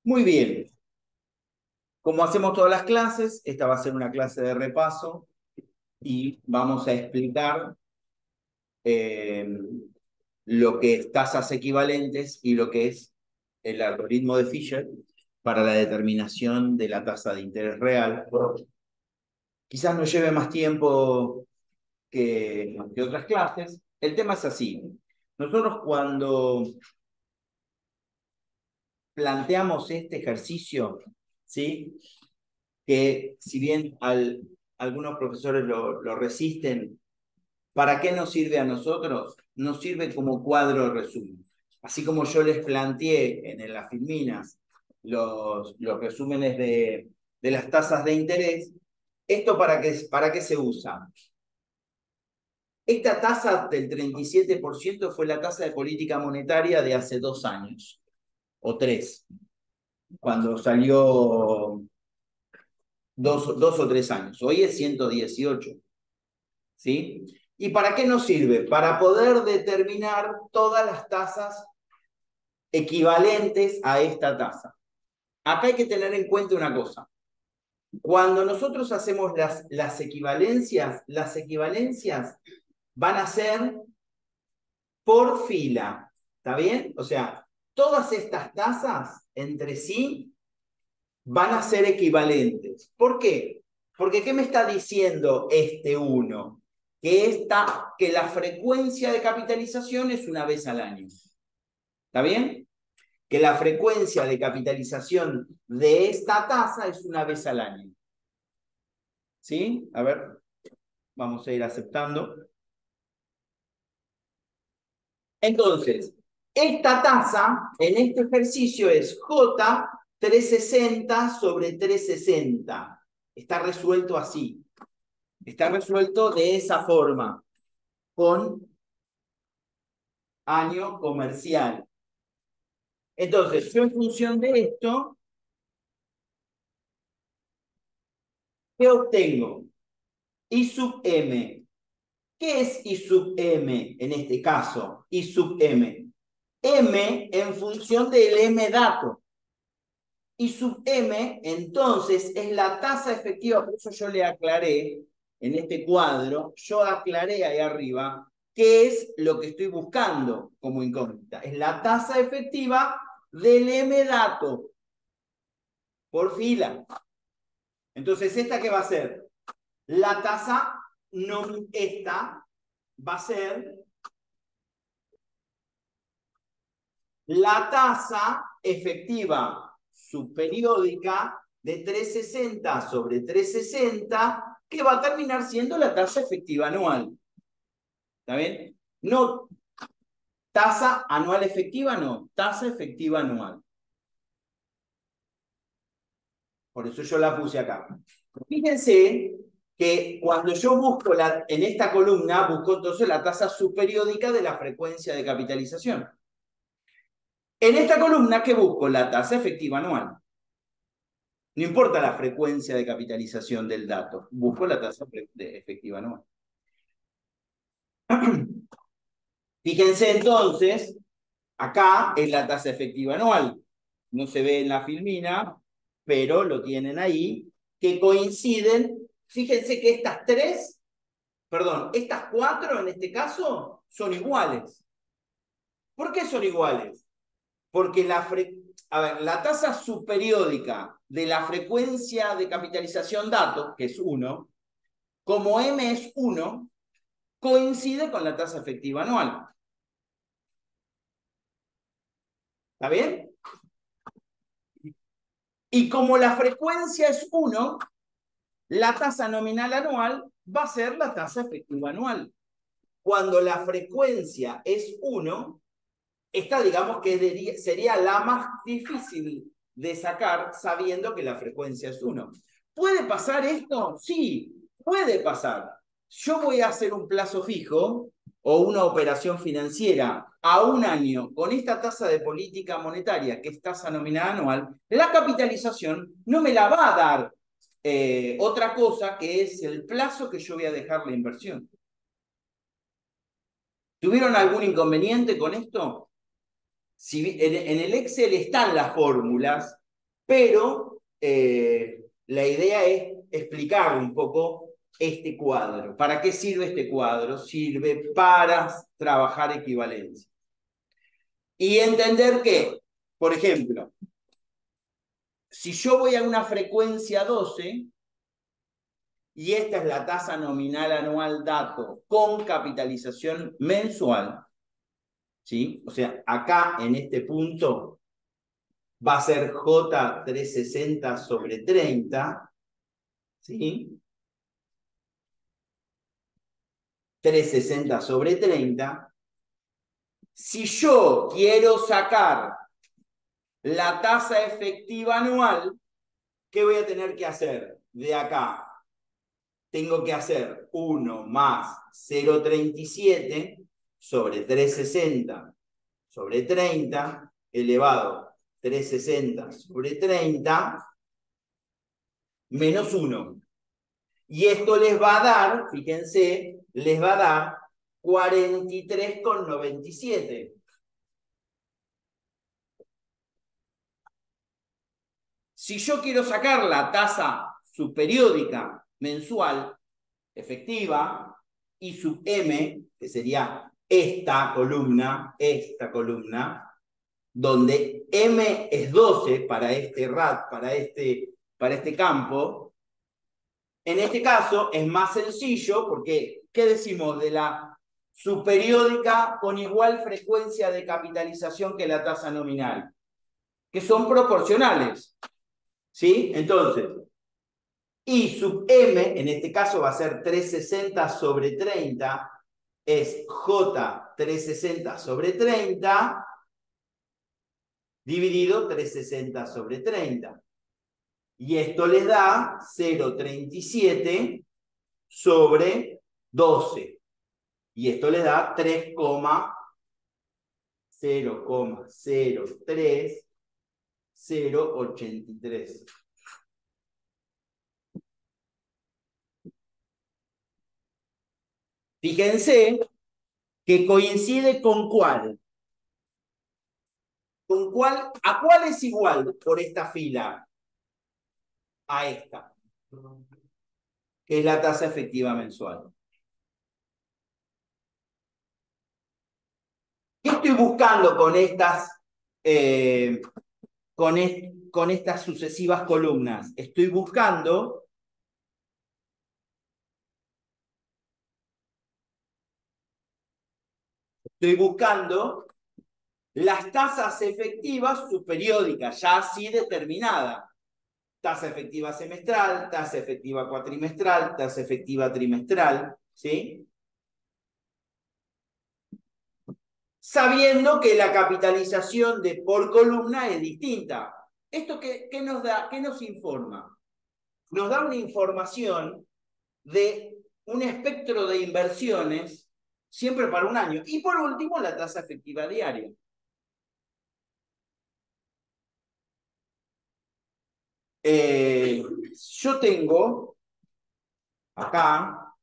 Muy bien. Como hacemos todas las clases, esta va a ser una clase de repaso y vamos a explicar eh, lo que es tasas equivalentes y lo que es el algoritmo de Fisher para la determinación de la tasa de interés real. Quizás nos lleve más tiempo que otras clases. El tema es así. Nosotros cuando planteamos este ejercicio, ¿sí? Que si bien algunos profesores lo resisten, ¿para qué nos sirve a nosotros? Nos sirve como cuadro de resumen. Así como yo les planteé en las filminas los resúmenes de las tasas de interés, ¿esto para qué se usa? Esta tasa del 37% fue la tasa de política monetaria de hace 2 años, o 3, cuando salió 2 o 3 años. Hoy es 118. ¿Sí? ¿Y para qué nos sirve? Para poder determinar todas las tasas equivalentes a esta tasa. Acá hay que tener en cuenta una cosa. Cuando nosotros hacemos las equivalencias van a ser por fila. ¿Está bien? O sea, todas estas tasas entre sí van a ser equivalentes. ¿Por qué? Porque ¿qué me está diciendo este 1? Que la frecuencia de capitalización es una vez al año. ¿Está bien? Que la frecuencia de capitalización de esta tasa es una vez al año. ¿Sí? A ver, vamos a ir aceptando. Entonces, esta tasa en este ejercicio es J360 sobre 360. Está resuelto así. Está resuelto de esa forma, con año comercial. Entonces, yo en función de esto, ¿qué obtengo? I sub m. ¿Qué es I sub m en este caso? I sub m. M en función del m dato. I sub m, entonces, es la tasa efectiva. Por eso yo le aclaré en este cuadro, yo aclaré ahí arriba qué es lo que estoy buscando como incógnita. Es la tasa efectiva del m dato por fila. Entonces, ¿esta qué va a ser? La tasa, no, esta va a ser la tasa efectiva subperiódica de 360 sobre 360, que va a terminar siendo la tasa efectiva anual. ¿Está bien? No, tasa anual efectiva, no, tasa efectiva anual. Por eso yo la puse acá. Fíjense que cuando yo busco en esta columna, busco entonces la tasa subperiódica de la frecuencia de capitalización. En esta columna, ¿qué busco? La tasa efectiva anual. No importa la frecuencia de capitalización del dato, busco la tasa efectiva anual. Fíjense entonces, acá es la tasa efectiva anual. No se ve en la filmina, pero lo tienen ahí, que coinciden. Fíjense que estas cuatro en este caso son iguales. ¿Por qué son iguales? Porque la tasa subperiódica de la frecuencia de capitalización dato, que es 1, como M es 1, coincide con la tasa efectiva anual. ¿Está bien? Y como la frecuencia es 1, la tasa nominal anual va a ser la tasa efectiva anual. Cuando la frecuencia es 1, esta digamos que sería la más difícil de sacar sabiendo que la frecuencia es 1. ¿Puede pasar esto? Sí, puede pasar. Yo voy a hacer un plazo fijo o una operación financiera a un año con esta tasa de política monetaria, que es tasa nominal anual, la capitalización no me la va a dar otra cosa que es el plazo que yo voy a dejar la inversión. ¿Tuvieron algún inconveniente con esto? Si en el Excel están las fórmulas, pero la idea es explicar un poco este cuadro. ¿Para qué sirve este cuadro? Sirve para trabajar equivalencia. Y entender que, por ejemplo, si yo voy a una frecuencia 12, y esta es la tasa nominal anual dato con capitalización mensual, ¿sí? O sea, acá en este punto va a ser J360 sobre 30, ¿sí? 360 sobre 30. Si yo quiero sacar la tasa efectiva anual, ¿qué voy a tener que hacer? De acá tengo que hacer 1 más 0,37 sobre 360 sobre 30 elevado 360 sobre 30 menos 1. Y esto les va a dar, fíjense, les va a dar 43,97. Si yo quiero sacar la tasa subperiódica mensual efectiva, I sub M, que sería esta columna, donde M es 12 para este para este campo, en este caso es más sencillo porque, ¿qué decimos de la subperiódica con igual frecuencia de capitalización que la tasa nominal? Que son proporcionales, ¿sí? Entonces, I sub M, en este caso va a ser 360 sobre 30, es J 360 sobre 30, dividido 360 sobre 30. Y esto les da 0,37 sobre 12. Y esto les da 3,003,083. Fíjense que coincide con cuál. ¿Con cuál? ¿A cuál es igual por esta fila? A esta, que es la tasa efectiva mensual. ¿Qué estoy buscando con estas, con estas sucesivas columnas? Estoy buscando las tasas efectivas subperiódicas, ya así determinadas. Tasa efectiva semestral, tasa efectiva cuatrimestral, tasa efectiva trimestral, ¿sí? Sabiendo que la capitalización de por columna es distinta. ¿Esto qué nos da? ¿Qué nos informa? Nos da una información de un espectro de inversiones siempre para un año. Y por último, la tasa efectiva diaria. Yo tengo acá,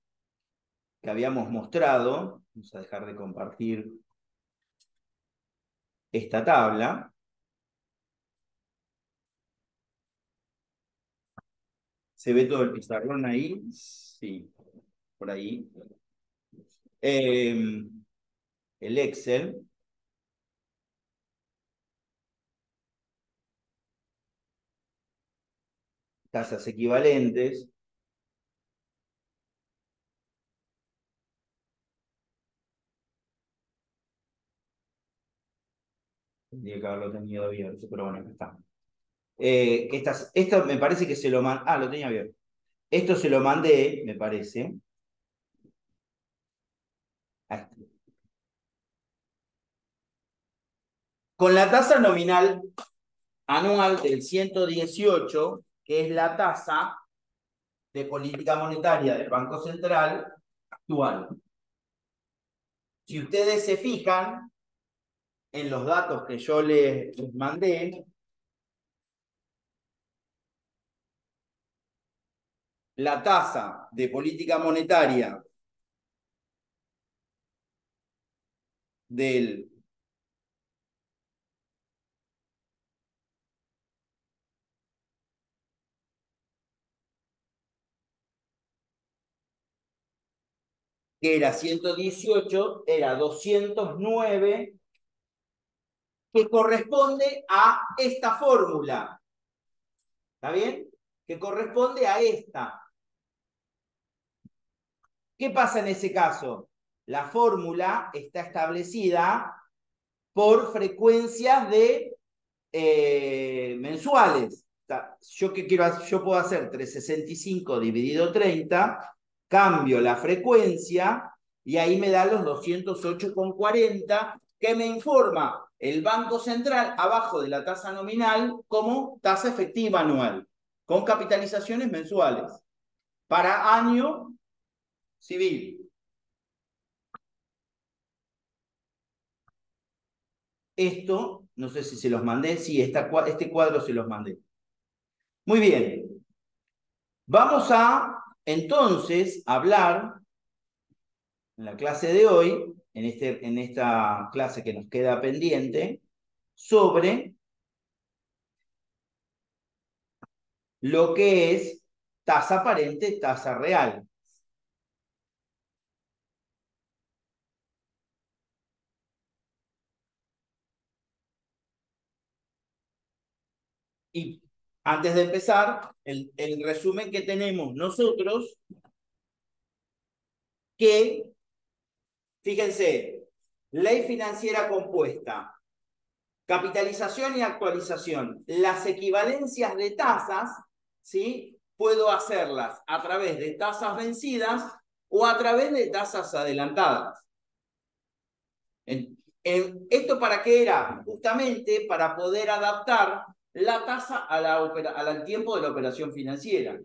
que habíamos mostrado, vamos a dejar de compartir esta tabla. ¿Se ve todo el pizarrón ahí? Sí, por ahí. El Excel. Tasas equivalentes. Tendría que haberlo tenido abierto, pero bueno, acá está. Esto me parece que se lo mandé. Ah, lo tenía abierto. Esto se lo mandé, me parece. Con la tasa nominal anual del 118, que es la tasa de política monetaria del Banco Central actual. Si ustedes se fijan en los datos que yo les mandé, la tasa de política monetaria del, que era 118, era 209, que corresponde a esta fórmula. ¿Está bien? Que corresponde a esta. ¿Qué pasa en ese caso? La fórmula está establecida por frecuencias de mensuales. Yo qué quiero hacer, yo puedo hacer 365 dividido 30, cambio la frecuencia y ahí me da los 208,40 que me informa el Banco Central abajo de la tasa nominal como tasa efectiva anual, con capitalizaciones mensuales para año civil. Esto, no sé si se los mandé, sí, este cuadro se los mandé. Muy bien. Vamos a, entonces, hablar en la clase de hoy, en esta clase que nos queda pendiente, sobre lo que es tasa aparente, tasa real. Y antes de empezar, el resumen que tenemos nosotros, que, fíjense, ley financiera compuesta, capitalización y actualización. Las equivalencias de tasas, ¿sí? Puedo hacerlas a través de tasas vencidas o a través de tasas adelantadas. ¿Esto para qué era? Justamente para poder adaptar la tasa al tiempo de la operación financiera.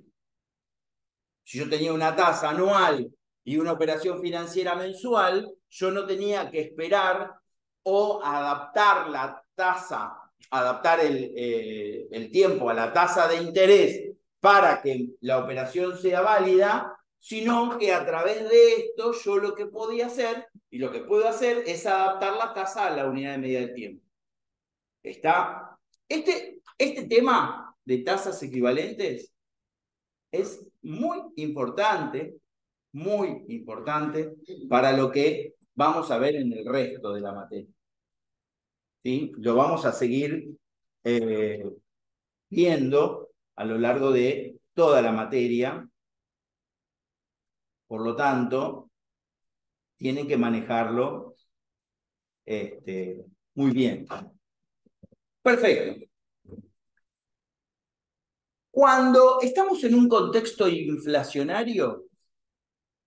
Si yo tenía una tasa anual y una operación financiera mensual, yo no tenía que esperar o adaptar la tasa, adaptar el tiempo a la tasa de interés para que la operación sea válida, sino que a través de esto yo lo que podía hacer y lo que puedo hacer es adaptar la tasa a la unidad de medida del tiempo. Está este tema de tasas equivalentes es muy importante para lo que vamos a ver en el resto de la materia. ¿Sí? Lo vamos a seguir viendo a lo largo de toda la materia. Por lo tanto, tienen que manejarlo muy bien. Perfecto. Cuando estamos en un contexto inflacionario,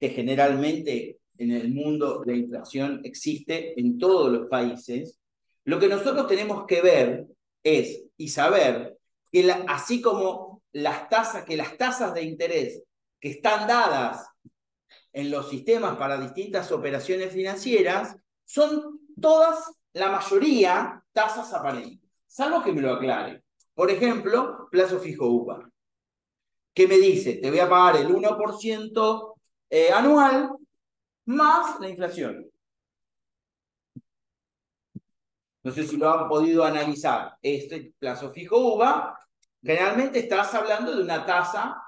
que generalmente en el mundo la inflación existe en todos los países, lo que nosotros tenemos que ver es y saber que así como las tasas de interés que están dadas en los sistemas para distintas operaciones financieras son todas, la mayoría, tasas aparentes, salvo que me lo aclare. Por ejemplo, plazo fijo UPA, que me dice, te voy a pagar el 1% anual más la inflación. No sé si lo han podido analizar. Este plazo fijo UVA, generalmente estás hablando de una tasa,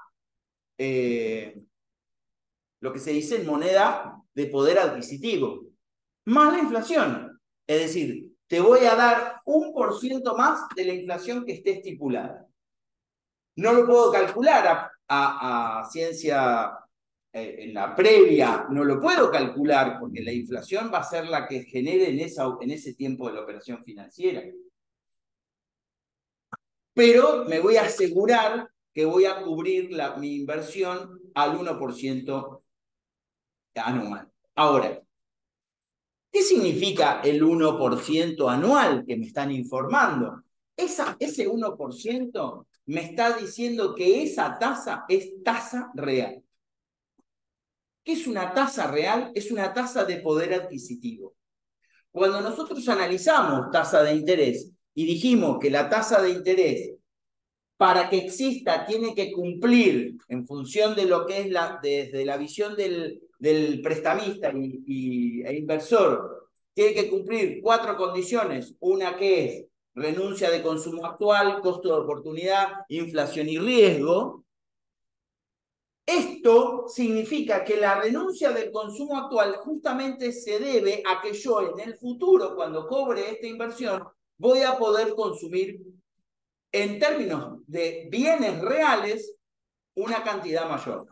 lo que se dice en moneda de poder adquisitivo, más la inflación. Es decir, te voy a dar 1% más de la inflación que esté estipulada. No lo puedo calcular a ciencia en la previa, no lo puedo calcular porque la inflación va a ser la que genere en ese tiempo de la operación financiera. Pero me voy a asegurar que voy a cubrir mi inversión al 1% anual. Ahora, ¿qué significa el 1% anual que me están informando? Ese 1% me está diciendo que esa tasa es tasa real. ¿Qué es una tasa real? Es una tasa de poder adquisitivo. Cuando nosotros analizamos tasa de interés y dijimos que la tasa de interés para que exista tiene que cumplir en función de lo que es desde la visión del prestamista e inversor, tiene que cumplir 4 condiciones. Una que es renuncia de consumo actual, costo de oportunidad, inflación y riesgo. Esto significa que la renuncia del consumo actual justamente se debe a que yo en el futuro, cuando cobre esta inversión, voy a poder consumir en términos de bienes reales una cantidad mayor.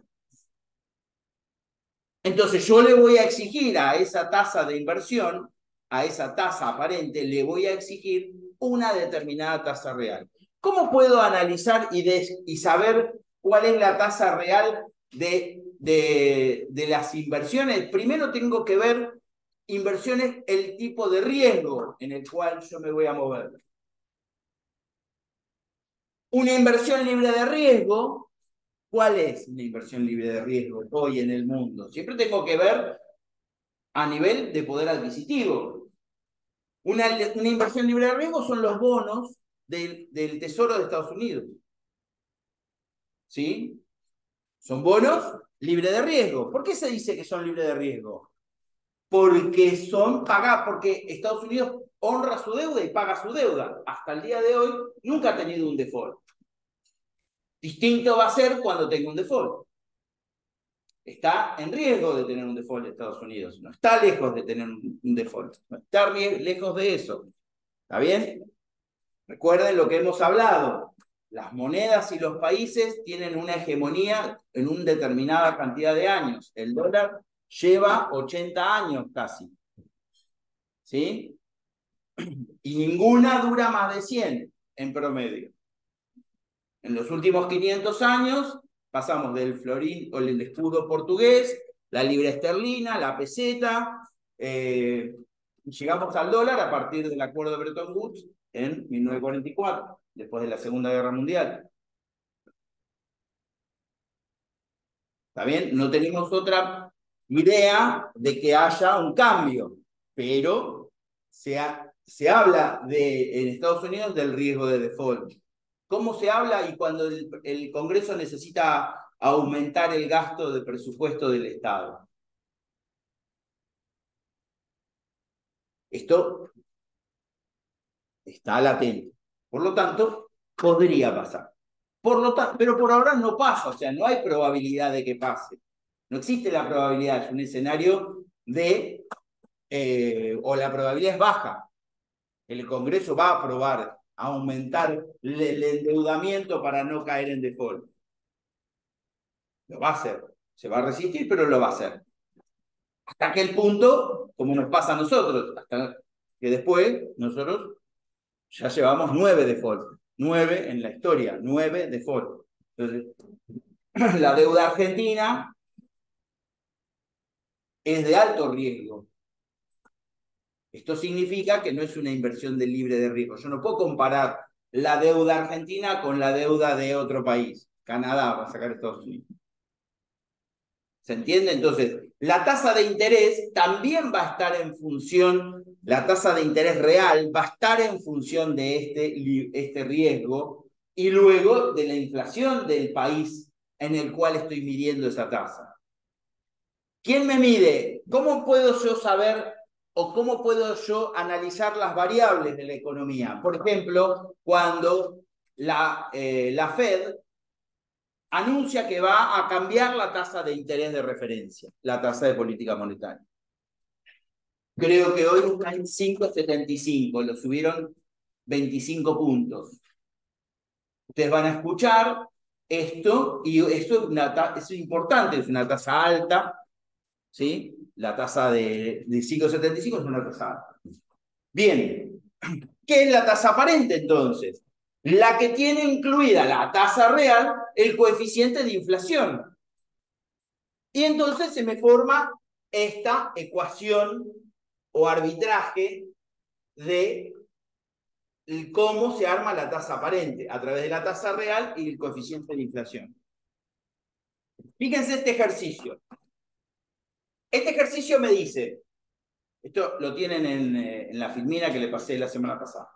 Entonces yo le voy a exigir a esa tasa de inversión, a esa tasa aparente, le voy a exigir una determinada tasa real. ¿Cómo puedo analizar y saber cuál es la tasa real de las inversiones? Primero tengo que ver inversiones, el tipo de riesgo en el cual yo me voy a mover. Una inversión libre de riesgo, ¿cuál es una inversión libre de riesgo hoy en el mundo? Siempre tengo que ver a nivel de poder adquisitivo. Una inversión libre de riesgo son los bonos del Tesoro de Estados Unidos. ¿Sí? Son bonos libres de riesgo. ¿Por qué se dice que son libres de riesgo? Porque son pagados, porque Estados Unidos honra su deuda y paga su deuda. Hasta el día de hoy nunca ha tenido un default. Distinto va a ser cuando tenga un default. Está en riesgo de tener un default de Estados Unidos. No está lejos de tener un default. No está lejos de eso. ¿Está bien? Recuerden lo que hemos hablado. Las monedas y los países tienen una hegemonía en una determinada cantidad de años. El dólar lleva 80 años casi. ¿Sí? Y ninguna dura más de 100 en promedio. En los últimos 500 años pasamos del florín o el escudo portugués, la libra esterlina, la peseta, llegamos al dólar a partir del acuerdo de Bretton Woods en 1944, después de la Segunda Guerra Mundial. ¿Está bien? No tenemos otra idea de que haya un cambio, pero se habla en Estados Unidos del riesgo de default. ¿Cómo se habla y cuando el Congreso necesita aumentar el gasto de presupuesto del Estado? Esto está latente. Por lo tanto, podría pasar. Pero por ahora no pasa, o sea, no hay probabilidad de que pase. No existe la probabilidad, es un escenario o la probabilidad es baja. El Congreso va a aprobar aumentar el endeudamiento para no caer en default. Lo va a hacer. Se va a resistir, pero lo va a hacer. Hasta aquel punto, como nos pasa a nosotros, hasta que después nosotros ya llevamos 9 default. 9 en la historia, 9 default. Entonces, la deuda argentina es de alto riesgo. Esto significa que no es una inversión de libre de riesgo. Yo no puedo comparar la deuda argentina con la deuda de otro país. Canadá va a sacar Estados Unidos. ¿Se entiende? Entonces, la tasa de interés también va a estar en función, la tasa de interés real va a estar en función de este riesgo y luego de la inflación del país en el cual estoy midiendo esa tasa. ¿Quién me mide? ¿Cómo puedo yo saber o cómo puedo yo analizar las variables de la economía? Por ejemplo, cuando la Fed anuncia que va a cambiar la tasa de interés de referencia, la tasa de política monetaria. Creo que hoy está en 5,75, lo subieron 25 puntos. Ustedes van a escuchar esto, y esto es importante, es una tasa alta, ¿sí? La tasa de 5,75 es una tasa alta. Bien, ¿qué es la tasa aparente entonces? La que tiene incluida la tasa real, el coeficiente de inflación. Y entonces se me forma esta ecuación o arbitraje de cómo se arma la tasa aparente a través de la tasa real y el coeficiente de inflación. Fíjense este ejercicio. Este ejercicio me dice, esto lo tienen en la filmina que le pasé la semana pasada.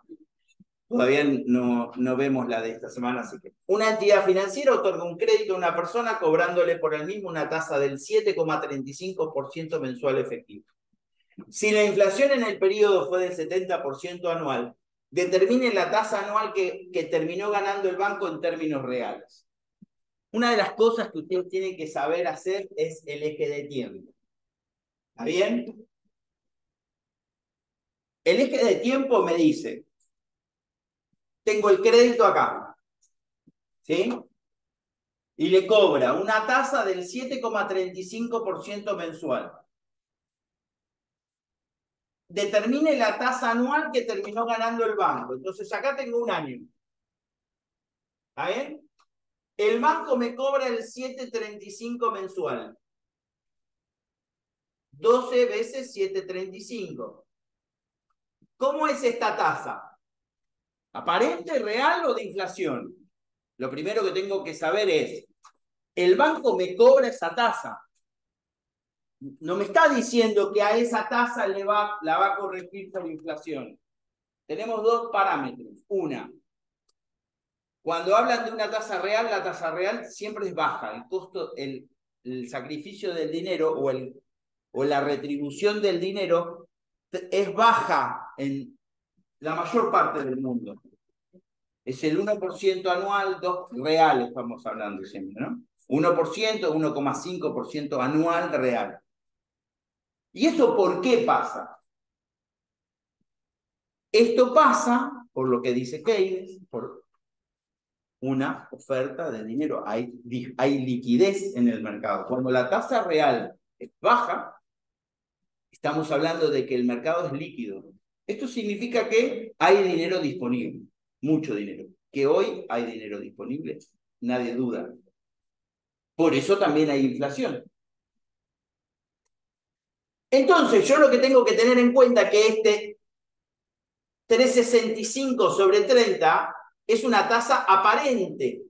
Todavía no vemos la de esta semana, así que una entidad financiera otorga un crédito a una persona cobrándole por el mismo una tasa del 7,35% mensual efectivo. Si la inflación en el periodo fue del 70% anual, determine la tasa anual que terminó ganando el banco en términos reales. Una de las cosas que ustedes tienen que saber hacer es el eje de tiempo. ¿Está bien? El eje de tiempo me dice, tengo el crédito acá, ¿sí? Y le cobra una tasa del 7,35% mensual. Determine la tasa anual que terminó ganando el banco. Entonces acá tengo un año. ¿Está bien? El banco me cobra el 7,35 mensual. 12 veces 7,35. ¿Cómo es esta tasa? ¿Aparente, real o de inflación? Lo primero que tengo que saber es, el banco me cobra esa tasa. No me está diciendo que a esa tasa la va a corregir por inflación. Tenemos dos parámetros. Una, cuando hablan de una tasa real, la tasa real siempre es baja. El costo, el sacrificio del dinero o la retribución del dinero es baja en la mayor parte del mundo. Es el 1% anual, real estamos hablando siempre, ¿no? 1%, 1,5% anual real. ¿Y eso por qué pasa? Esto pasa, por lo que dice Keynes, por una oferta de dinero. Hay liquidez en el mercado. Cuando la tasa real es baja, estamos hablando de que el mercado es líquido. Esto significa que hay dinero disponible, mucho dinero. Que hoy hay dinero disponible, nadie duda. Por eso también hay inflación. Entonces, yo lo que tengo que tener en cuenta es que este 3,65 sobre 30 es una tasa aparente.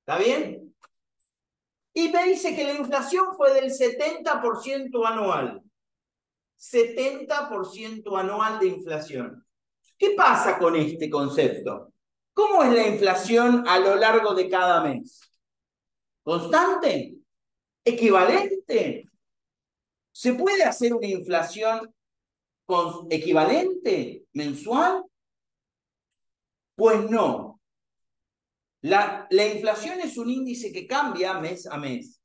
¿Está bien? Y me dice que la inflación fue del 70% anual. 70% anual de inflación. ¿Qué pasa con este concepto? ¿Cómo es la inflación a lo largo de cada mes? ¿Constante? ¿Equivalente? ¿Se puede hacer una inflación equivalente mensual? Pues no. La inflación es un índice que cambia mes a mes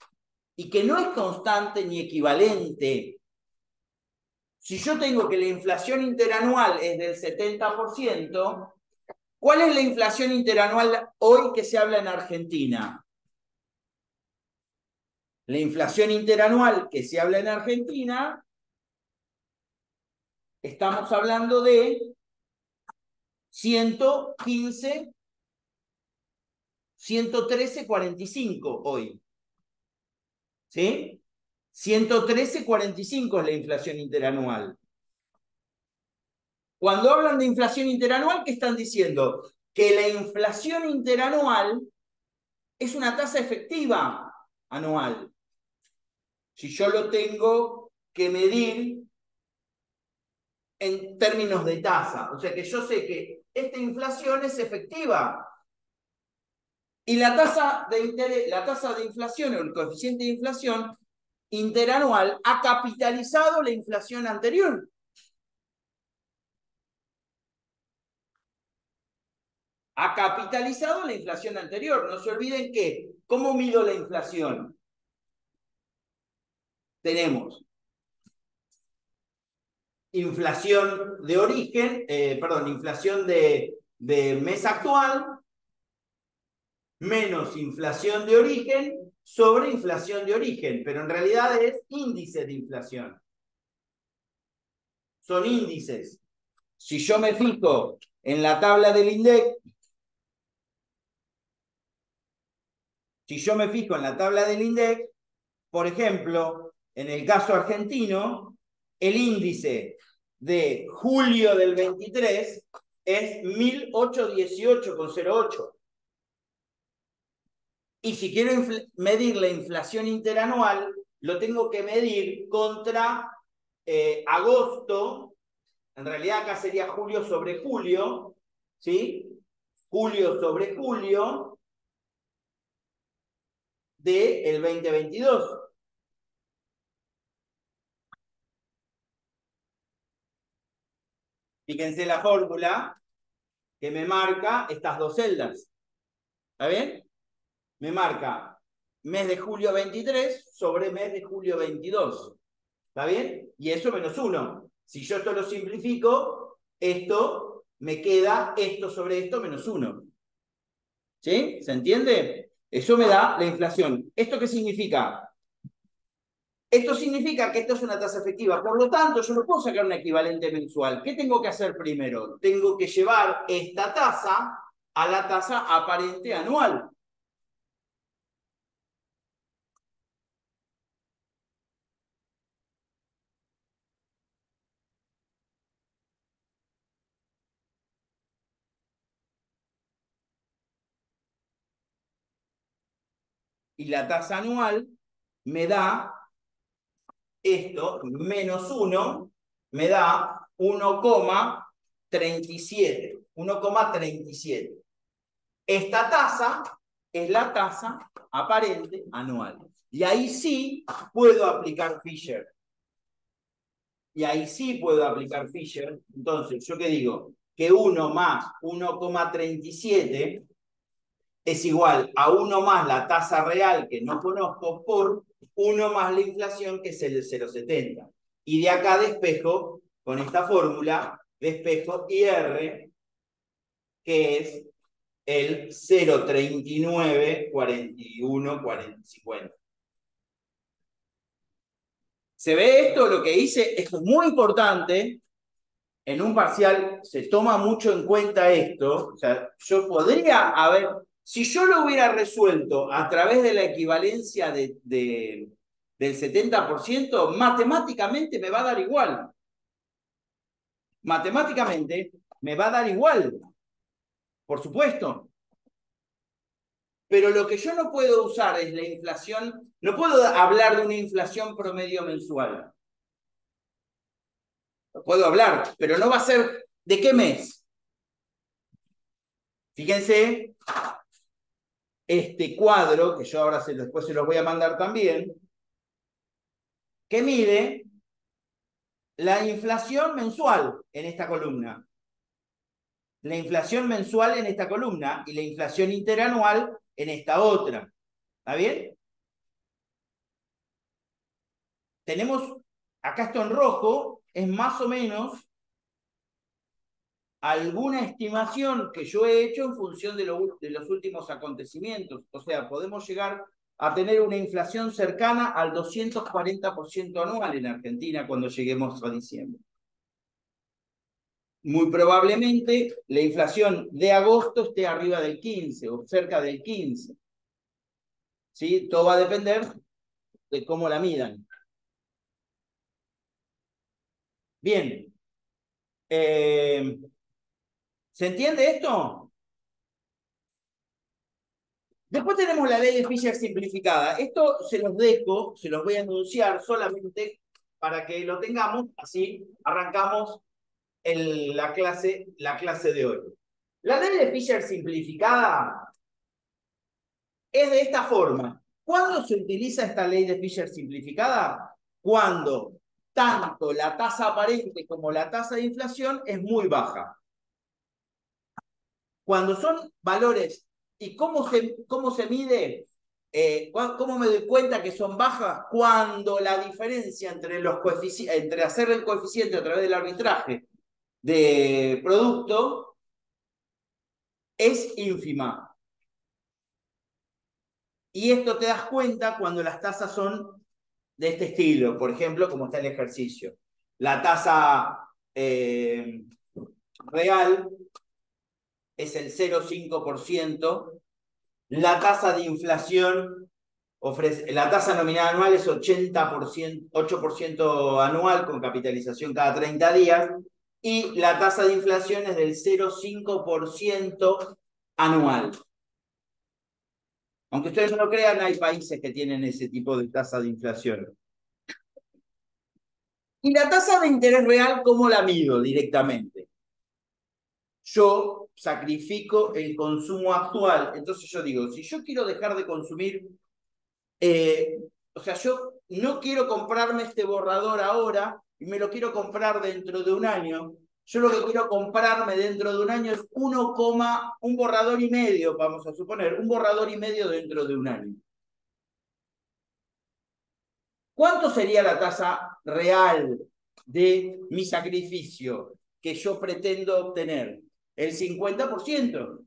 y que no es constante ni equivalente. Si yo tengo que la inflación interanual es del 70%, ¿cuál es la inflación interanual hoy que se habla en Argentina? La inflación interanual que se habla en Argentina, estamos hablando de 115, 113,45 hoy. ¿Sí? 113,45 es la inflación interanual. Cuando hablan de inflación interanual, ¿qué están diciendo? Que la inflación interanual es una tasa efectiva anual. Si yo lo tengo que medir en términos de tasa, o sea que yo sé que esta inflación es efectiva. Y la tasa de inflación o el coeficiente de inflación interanual ha capitalizado la inflación anterior. Ha capitalizado la inflación anterior. No se olviden que, ¿cómo mido la inflación? Tenemos inflación de origen, inflación de mes actual, menos inflación de origen sobre inflación de origen, pero en realidad es índice de inflación. Son índices. Si yo me fijo en la tabla del INDEC, por ejemplo, en el caso argentino, el índice de julio del 23 es 1818,08. Y si quiero medir la inflación interanual, lo tengo que medir contra agosto. En realidad acá sería julio sobre julio, ¿sí? Julio sobre julio del 2022. Fíjense la fórmula que me marca estas dos celdas. ¿Está bien? Me marca mes de julio 23 sobre mes de julio 22. ¿Está bien? Y eso menos 1. Si yo esto lo simplifico, esto me queda esto sobre esto menos 1. ¿Sí? ¿Se entiende? Eso me da la inflación. ¿Esto qué significa? Esto significa que esto es una tasa efectiva. Por lo tanto, yo no puedo sacar un equivalente mensual. ¿Qué tengo que hacer primero? Tengo que llevar esta tasa a la tasa aparente anual. Y la tasa anual me da esto, menos 1, me da 1,37. 1,37. Esta tasa es la tasa aparente anual. Y ahí sí puedo aplicar Fisher. Y ahí sí puedo aplicar Fisher. Entonces, ¿yo qué digo? Que 1 más 1,37 es igual a 1 más la tasa real que no conozco por 1 más la inflación que es el 0,70. Y de acá despejo, con esta fórmula, despejo IR, que es el 0,39, 41, 40, 50. ¿Se ve esto? Lo que hice, esto es muy importante. En un parcial se toma mucho en cuenta esto. O sea, yo podría haber, si yo lo hubiera resuelto a través de la equivalencia del 70%, matemáticamente me va a dar igual. Matemáticamente me va a dar igual, por supuesto. Pero lo que yo no puedo usar es la inflación, no puedo hablar de una inflación promedio mensual. Lo puedo hablar, pero no va a ser ¿de qué mes? Fíjense, este cuadro, que yo ahora después se los voy a mandar también, que mide la inflación mensual en esta columna. La inflación mensual en esta columna y la inflación interanual en esta otra. ¿Está bien? Tenemos, acá esto en rojo, es más o menos alguna estimación que yo he hecho en función de los últimos acontecimientos. O sea, podemos llegar a tener una inflación cercana al 240% anual en Argentina cuando lleguemos a diciembre. Muy probablemente la inflación de agosto esté arriba del 15 o cerca del 15. ¿Sí? Todo va a depender de cómo la midan. Bien. ¿Se entiende esto? Después tenemos la ley de Fisher simplificada. Esto se los dejo, se los voy a anunciar solamente para que lo tengamos, así arrancamos la clase de hoy. La ley de Fisher simplificada es de esta forma. ¿Cuándo se utiliza esta ley de Fisher simplificada? Cuando tanto la tasa aparente como la tasa de inflación es muy baja. Cuando son valores, ¿y cómo se mide? ¿Cómo me doy cuenta que son bajas? Cuando la diferencia entre hacer el coeficiente a través del arbitraje de producto es ínfima. Y esto te das cuenta cuando las tasas son de este estilo, por ejemplo, como está el ejercicio. La tasa real es el 0,5%, la tasa de inflación la tasa nominal anual es 80%, 8% anual con capitalización cada 30 días y la tasa de inflación es del 0,5% anual. Aunque ustedes no lo crean, hay países que tienen ese tipo de tasa de inflación. ¿Y la tasa de interés real cómo la mido directamente? Yo sacrifico el consumo actual. Entonces yo digo, si yo quiero dejar de consumir, o sea, yo no quiero comprarme este borrador ahora y me lo quiero comprar dentro de un año, Yo lo que quiero comprarme dentro de un año es un borrador y medio, vamos a suponer, un borrador y medio dentro de un año. ¿Cuánto sería la tasa real de mi sacrificio que yo pretendo obtener? El 50%.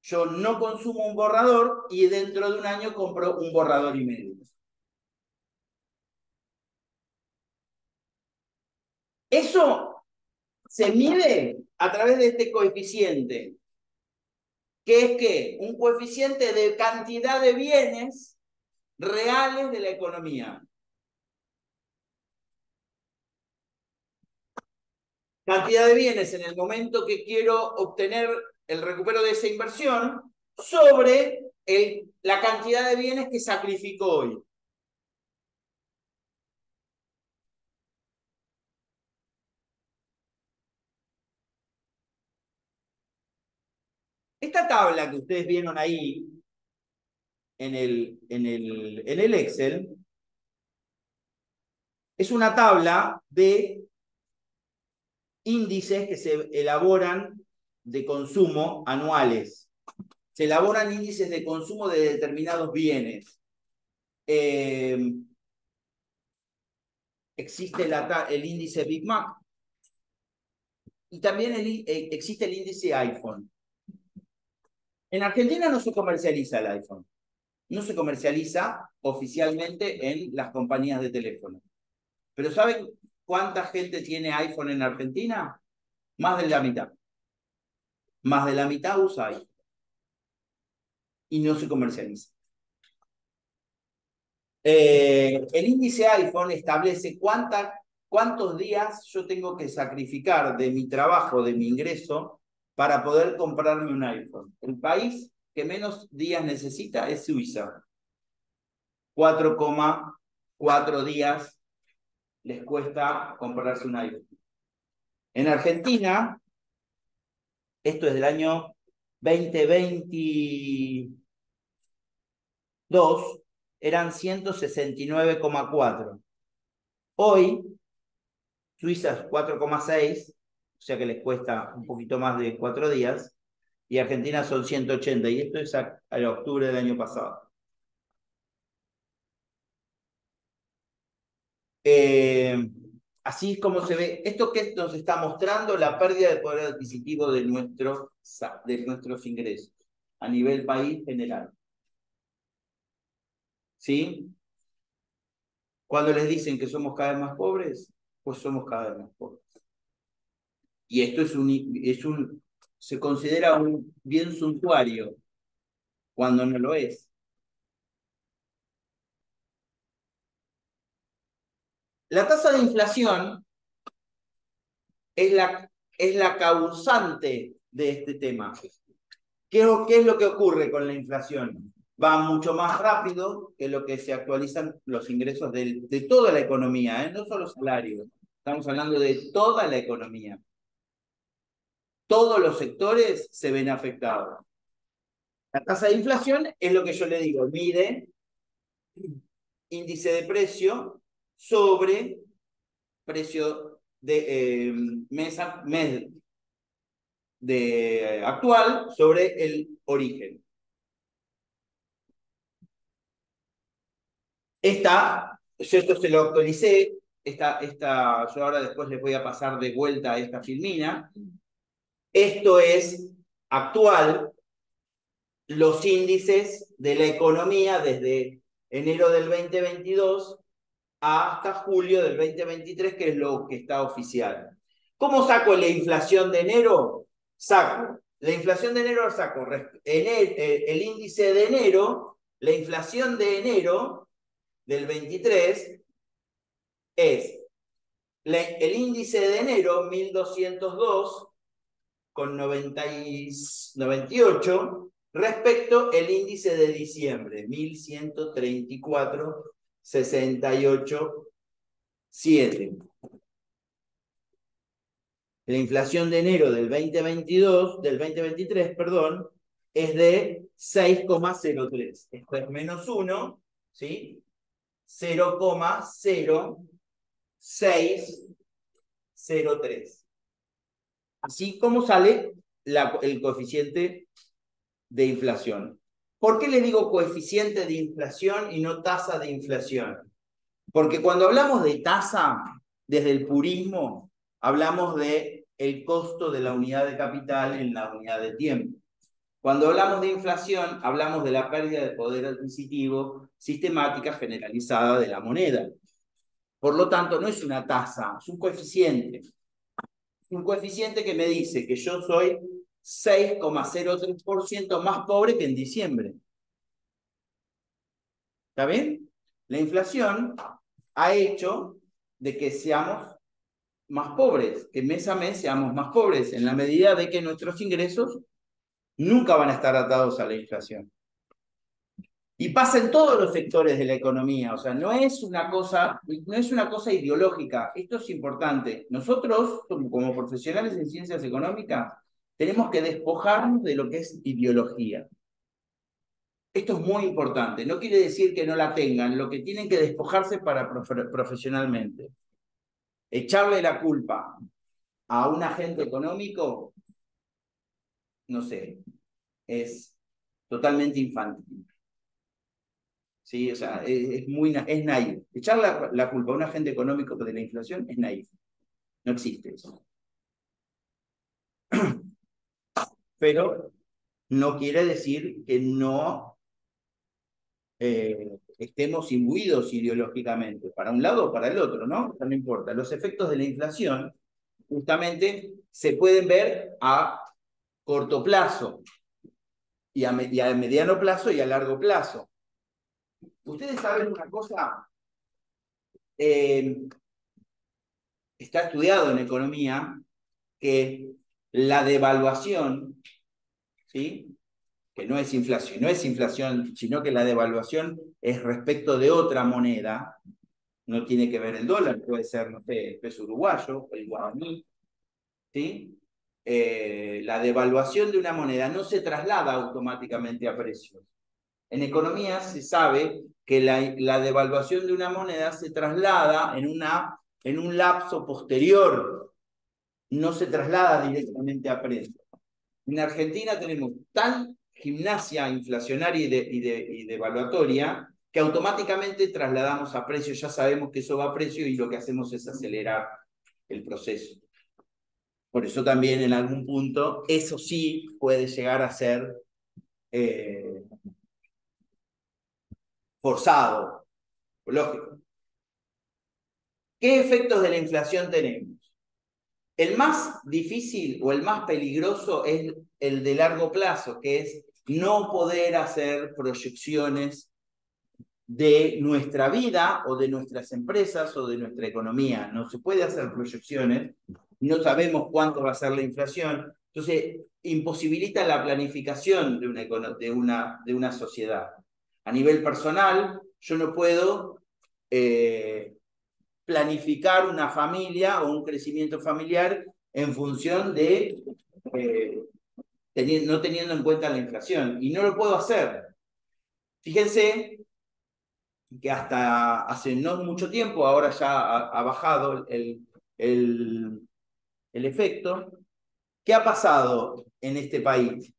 Yo no consumo un borrador y dentro de un año compro un borrador y medio. Eso se mide a través de este coeficiente, que es que un coeficiente de cantidad de bienes reales de la economía. Cantidad de bienes en el momento que quiero obtener el recupero de esa inversión sobre la cantidad de bienes que sacrifico hoy. Esta tabla que ustedes vieron ahí en el Excel es una tabla de índices que se elaboran de consumo anuales. Se elaboran índices de consumo de determinados bienes. Existe el índice Big Mac y también existe el índice iPhone. En Argentina no se comercializa el iPhone. No se comercializa oficialmente en las compañías de teléfono. Pero ¿saben cuánta gente tiene iPhone en Argentina? Más de la mitad. Más de la mitad usa iPhone. Y no se comercializa. El índice iPhone establece cuántos días yo tengo que sacrificar de mi trabajo, de mi ingreso, para poder comprarme un iPhone. El país que menos días necesita es Suiza. 4,4 días les cuesta comprarse un iPhone. En Argentina, esto es del año 2022, eran 169,4. Hoy, Suiza es 4,6, o sea que les cuesta un poquito más de 4 días, y Argentina son 180, y esto es a octubre del año pasado. Así es como se ve. Esto que nos está mostrando la pérdida de poder adquisitivo de nuestros ingresos a nivel país general. ¿Sí? Cuando les dicen que somos cada vez más pobres, pues somos cada vez más pobres. Y esto se considera un bien suntuario cuando no lo es. La tasa de inflación es la causante de este tema. ¿Qué es lo que ocurre con la inflación? Va mucho más rápido que lo que se actualizan los ingresos de toda la economía, no solo salarios. Estamos hablando de toda la economía. Todos los sectores se ven afectados. La tasa de inflación es lo que yo le digo, mide índice de precio sobre precio de mes actual sobre el origen. Yo esto se lo actualicé, yo ahora después les voy a pasar de vuelta a esta filmina. Esto es actual, los índices de la economía desde enero del 2022 hasta julio del 2023, que es lo que está oficial. ¿Cómo saco la inflación de enero? La inflación de enero saco el índice de enero, la inflación de enero del 23 es el índice de enero 1202,98 respecto el índice de diciembre 1134,68,7. La inflación de enero del 2023, perdón, es de 6,03. Esto es menos 1, ¿sí? 0,06 0,3. Así como sale el coeficiente de inflación. ¿Por qué le digo coeficiente de inflación y no tasa de inflación? Porque cuando hablamos de tasa, desde el purismo, hablamos de el costo de la unidad de capital en la unidad de tiempo. Cuando hablamos de inflación, hablamos de la pérdida de poder adquisitivo sistemática generalizada de la moneda. Por lo tanto, no es una tasa, es un coeficiente. Un coeficiente que me dice que yo soy 6,03% más pobre que en diciembre. ¿Está bien? La inflación ha hecho de que seamos más pobres, que mes a mes seamos más pobres, en la medida de que nuestros ingresos nunca van a estar atados a la inflación. Y pasa en todos los sectores de la economía, o sea, no es una cosa ideológica, esto es importante. Nosotros, como profesionales en ciencias económicas, tenemos que despojarnos de lo que es ideología. Esto es muy importante, no quiere decir que no la tengan, lo que tienen que despojarse para profesionalmente. Echarle la culpa a un agente económico, no sé, es totalmente infantil. ¿Sí? O sea, es naif. Echar la culpa a un agente económico de la inflación es naif. No existe eso. Pero no quiere decir que no estemos imbuidos ideológicamente, para un lado o para el otro, ¿no? No importa. Los efectos de la inflación justamente se pueden ver a corto plazo y a mediano plazo y a largo plazo. Ustedes saben una cosa, está estudiado en economía que la devaluación, ¿sí? Que no es inflación, sino que la devaluación es respecto de otra moneda, no tiene que ver el dólar, puede ser, no sé, el peso uruguayo, el guaraní, ¿sí? La devaluación de una moneda no se traslada automáticamente a precios. En economía se sabe que la devaluación de una moneda se traslada en un lapso posterior, no se traslada directamente a precios. En Argentina tenemos tal gimnasia inflacionaria y devaluatoria que automáticamente trasladamos a precios, ya sabemos que eso va a precio y lo que hacemos es acelerar el proceso. Por eso también en algún punto eso sí puede llegar a ser forzado, lógico. ¿Qué efectos de la inflación tenemos? El más difícil o el más peligroso es el de largo plazo, que es no poder hacer proyecciones de nuestra vida o de nuestras empresas o de nuestra economía. No se puede hacer proyecciones, no sabemos cuánto va a ser la inflación, entonces imposibilita la planificación de una sociedad. A nivel personal, yo no puedo planificar una familia o un crecimiento familiar en función de no teniendo en cuenta la inflación. Y no lo puedo hacer. Fíjense que hasta hace no mucho tiempo, ahora ya ha bajado el efecto. ¿Qué ha pasado en este país?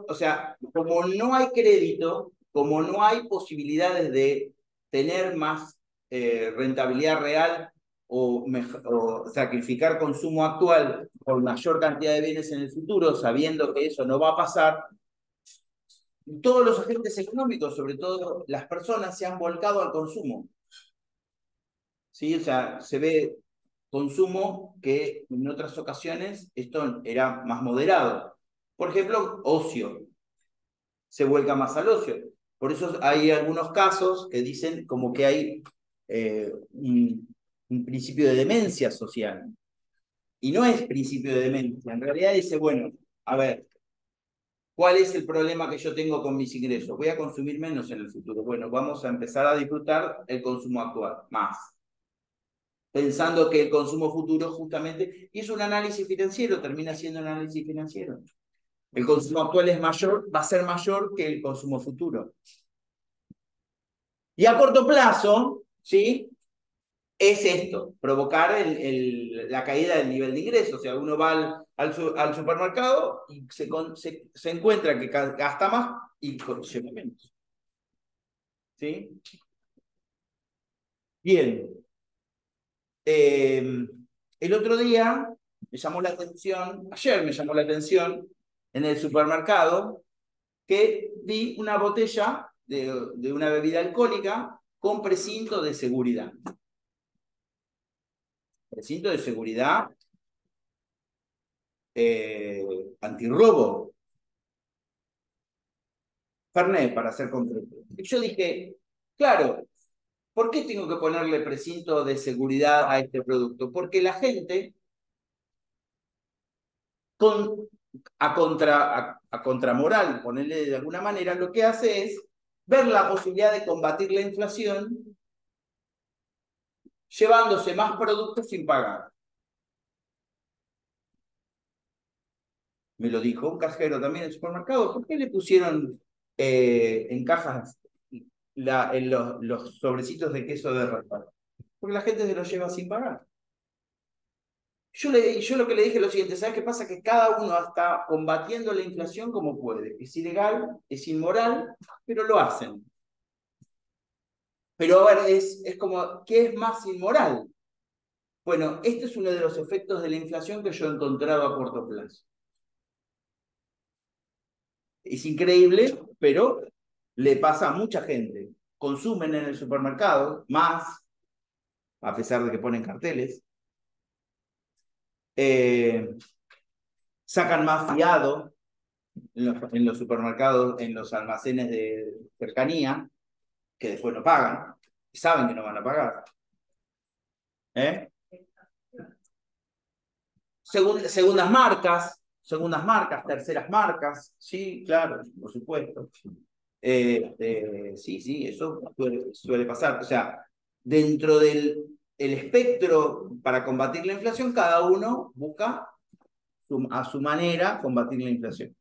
O sea, como no hay crédito, como no hay posibilidades de tener más rentabilidad real o sacrificar consumo actual por mayor cantidad de bienes en el futuro, sabiendo que eso no va a pasar, todos los agentes económicos, sobre todo las personas, se han volcado al consumo. ¿Sí? O sea, se ve consumo que en otras ocasiones esto era más moderado. Por ejemplo, ocio. Se vuelca más al ocio. Por eso hay algunos casos que dicen como que hay un principio de demencia social. Y no es principio de demencia. En realidad dice, bueno, a ver, ¿cuál es el problema que yo tengo con mis ingresos? Voy a consumir menos en el futuro. Bueno, vamos a empezar a disfrutar el consumo actual, más. Pensando que el consumo futuro justamente, y es un análisis financiero, termina siendo un análisis financiero. El consumo actual es mayor, va a ser mayor que el consumo futuro. Y a corto plazo, ¿sí? es esto, provocar la caída del nivel de ingresos. O sea, uno va al supermercado y se encuentra que gasta más y lleva menos. ¿Sí? Bien. El otro día me llamó la atención, ayer me llamó la atención en el supermercado que vi una botella de una bebida alcohólica con precinto de seguridad. Precinto de seguridad antirrobo. Fernet, para ser concreto. Y yo dije, claro, ¿por qué tengo que ponerle precinto de seguridad a este producto? Porque la gente con, a contramoral, ponerle de alguna manera, lo que hace es ver la posibilidad de combatir la inflación llevándose más productos sin pagar. Me lo dijo un cajero también en el supermercado. ¿Por qué le pusieron en cajas en los sobrecitos de queso de rata? Porque la gente se los lleva sin pagar. Yo lo que le dije es lo siguiente, ¿sabes qué pasa? Que cada uno está combatiendo la inflación como puede. Es ilegal, es inmoral, pero lo hacen. Pero a ver, es como, ¿qué es más inmoral? Bueno, este es uno de los efectos de la inflación que yo he encontrado a corto plazo. Es increíble, pero le pasa a mucha gente. Consumen en el supermercado más, a pesar de que ponen carteles. Sacan más fiado en los supermercados, en los almacenes de cercanía, que después no pagan. Y saben que no van a pagar. ¿Eh? Segundas marcas, terceras marcas, sí, claro, por supuesto. Sí, sí, eso suele pasar. O sea, dentro del el espectro para combatir la inflación, cada uno busca a su manera combatir la inflación.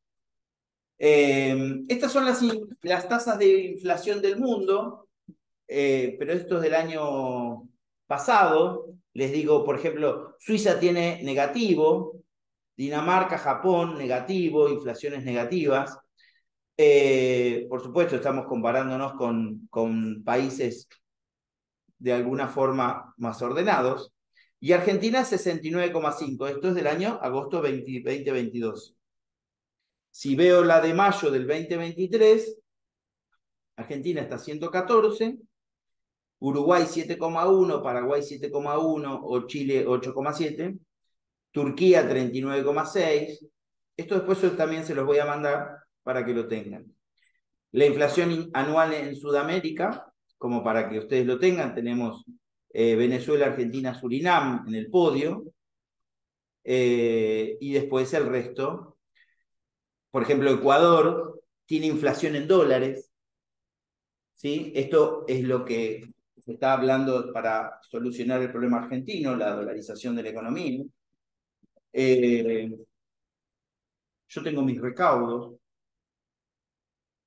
Estas son las tasas de inflación del mundo, pero esto es del año pasado. Les digo, por ejemplo, Suiza tiene negativo, Dinamarca, Japón, negativo, inflaciones negativas. Por supuesto, estamos comparándonos con países de alguna forma más ordenados. Y Argentina 69,5. Esto es del año agosto 2022. Si veo la de mayo del 2023, Argentina está 114, Uruguay 7,1, Paraguay 7,1 o Chile 8,7, Turquía 39,6. Esto después también se los voy a mandar para que lo tengan. La inflación anual en Sudamérica, como para que ustedes lo tengan, tenemos Venezuela, Argentina, Surinam en el podio, y después el resto. Por ejemplo, Ecuador tiene inflación en dólares, ¿sí? Esto es lo que se está hablando para solucionar el problema argentino, la dolarización de la economía. Yo tengo mis recaudos,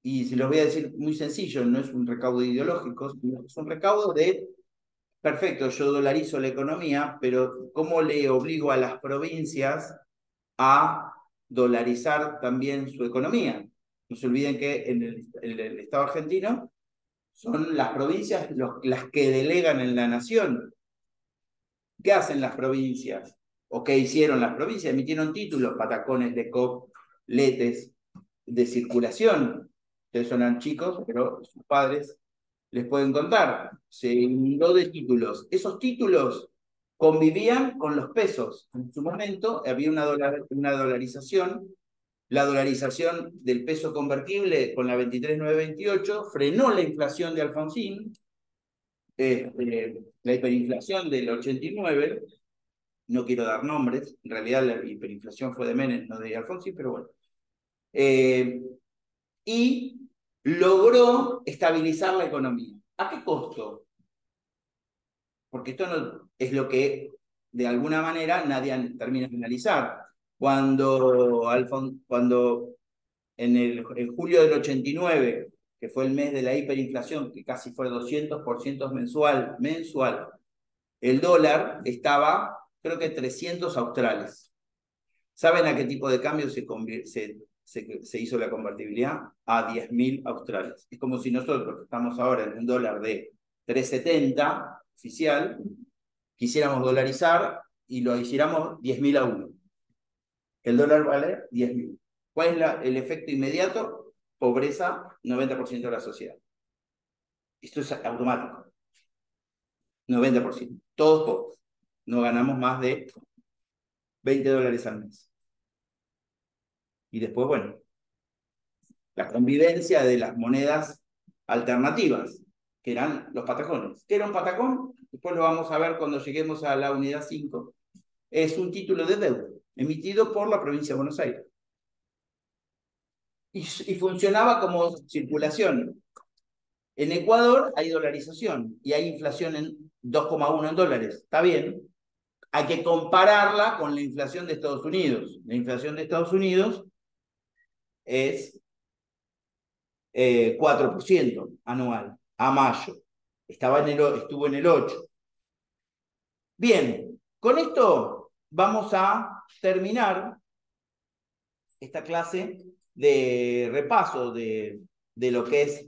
y se los voy a decir muy sencillo, no es un recaudo ideológico, es un recaudo de, perfecto, yo dolarizo la economía, pero ¿cómo le obligo a las provincias a dolarizar también su economía? No se olviden que en el Estado argentino son las provincias las que delegan en la nación. ¿Qué hacen las provincias? ¿O qué hicieron las provincias? Emitieron títulos, patacones de COP, letes de circulación. Ustedes son chicos, pero sus padres les pueden contar. Se inundó de títulos. Esos títulos convivían con los pesos. En su momento había una dolarización. La dolarización del peso convertible con la 23.928 frenó la inflación de Alfonsín, la hiperinflación del 89. No quiero dar nombres, en realidad la hiperinflación fue de Menem, no de Alfonsín, pero bueno. Y logró estabilizar la economía. ¿A qué costo? Porque esto no es lo que de alguna manera nadie termina de analizar. Cuando en julio del 89, que fue el mes de la hiperinflación, que casi fue 200% mensual, el dólar estaba, creo que 300 australes. ¿Saben a qué tipo de cambio se hizo la convertibilidad? A 10.000 australes. Es como si nosotros, estamos ahora en un dólar de 3,70 oficial, quisiéramos dolarizar y lo hiciéramos 10.000 a 1. El dólar vale 10.000. ¿Cuál es el efecto inmediato? Pobreza, 90% de la sociedad. Esto es automático. 90%. Todos pobres. No ganamos más de 20 dólares al mes. Y después, bueno, la convivencia de las monedas alternativas, que eran los patacones. ¿Qué era un patacón? Después lo vamos a ver cuando lleguemos a la unidad 5. Es un título de deuda emitido por la provincia de Buenos Aires. Y funcionaba como circulación. En Ecuador hay dolarización y hay inflación en 2,1 en dólares. Está bien. Hay que compararla con la inflación de Estados Unidos. La inflación de Estados Unidos es 4% anual a mayo. Estuvo en el 8%. Bien, con esto vamos a terminar esta clase de repaso de lo que es